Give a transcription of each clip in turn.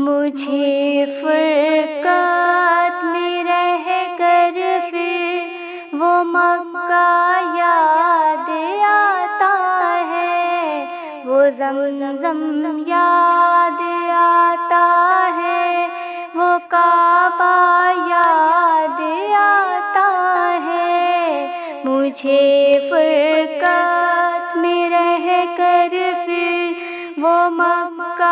مجھے فرقت میں رہ کر پھر وہ مکہ یاد آتا ہے، وہ زمزم یاد آتا ہے، وہ کعبہ یاد آتا ہے۔ مجھے فرقت میں رہ کر پھر وہ مکہ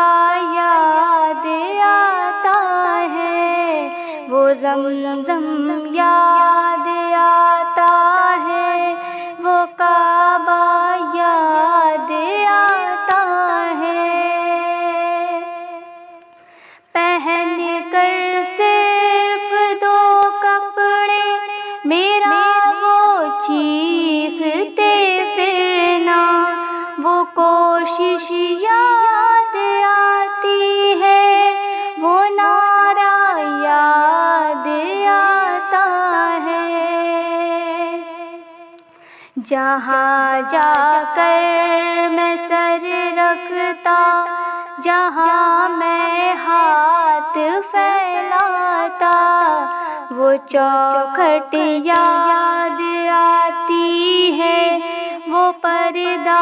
یاد آتا ہے، وہ زمزم یاد آتا ہے، وہ کعبہ یاد آتا ہے۔ پہن کر صرف دو کپڑے میرا وہ چیختے پھرنا، وہ کوشش یاد آتی ہے، وہ نعرہ یاد آتا ہے۔ جہاں جا کر میں سر رکھتا، جہاں میں ہاتھ پھیلاتا، وہ چوکھٹ یاد آتی ہے، وہ پردہ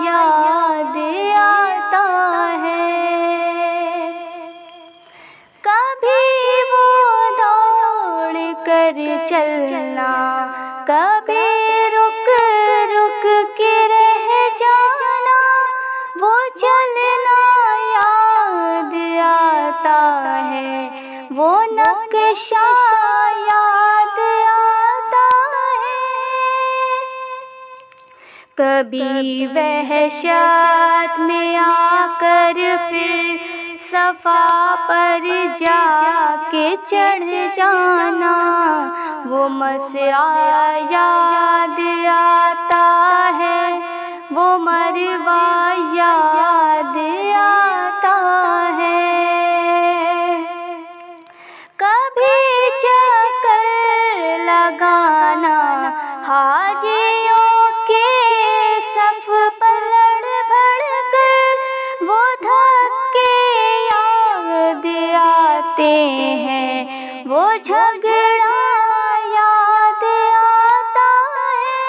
یاد آتا ہے۔ کبھی وہ دوڑ کر چلنا، کبھی رک رک کے رہ جانا، وہ چلنا یاد آتا ہے، وہ نقشہ یاد آتا ہے۔ کبھی وحشت میں آ کر پھر صفا پر جا کے چڑھ جانا، وہ مسعی یاد آتا ہے، وہ مروہ یاد آتا ہے۔ کبھی چکر لگانا حاجیوں کے صف پر لڑ بھڑ کر، وہ دھکے یاد آتے ہیں، وہ جھگڑا یاد آتا ہے۔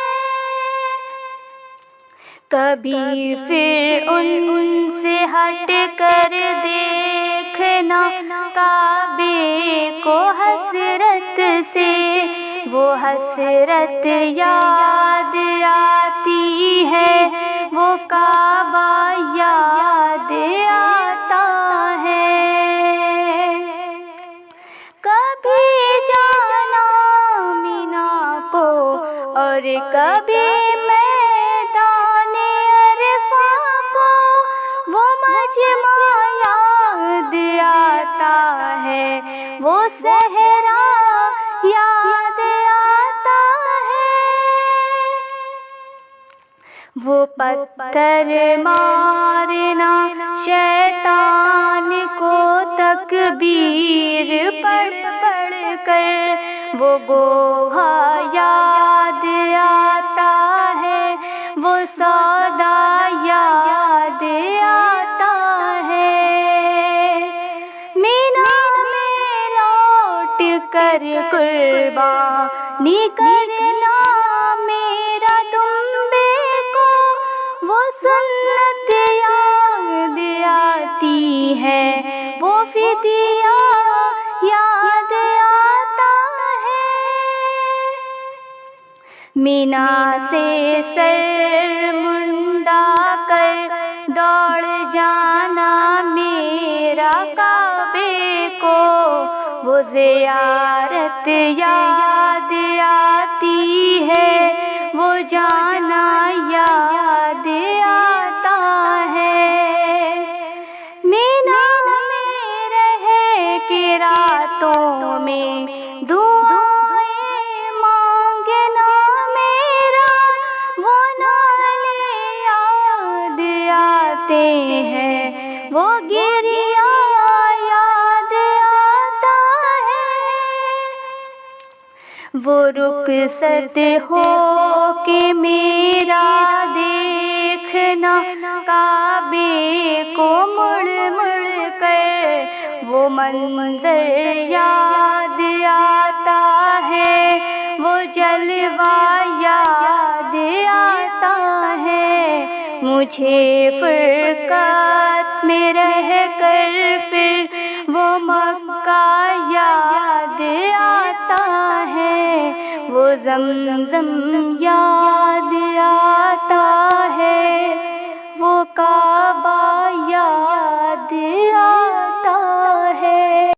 کبھی پھر ان سے ہٹ کر دیکھنا کعبے کو حسرت سے، وہ حسرت یاد آتی ہے، وہ کعبہ یاد آتا ہے۔ کبھی جانا مینا کو اور کبھی میدان عرفہ کو، وہ مجمع یاد آتا ہے، وہ صحرا یاد آتا ہے۔ وہ پتھر مارنا شیطان کو تکبیر پڑھ پڑھ کر، وہ گوہا یاد آتا ہے، وہ سودا یاد آتا ہے۔ مینا میں لوٹ کر قربانی کرنا میرا دمبے کو، وہ سنت یاد آتی ہے، وہ فدیہ یاد آتا ہے۔ مینا سے سر منڈا کر دوڑ جانا میرا کعبے کو، وہ زیارت یاد آتی ہے، وہ جانا یاد آتا ہے۔ مینا میں رہ کے راتوں میں دعائیں مانگنا میرا، وہ نالے یاد آتے ہیں، وہ گریہ یاد آتا ہے۔ وہ رخصت ہو کے میرا دیکھنا کعبے کو مڑ مڑ کر، وہ منظر یاد آتا ہے، وہ جلوہ یاد آتا ہے، مجھے فرقت میں رہ کر پھر وہ مکہ یاد آتا ہے، وہ زمزم یاد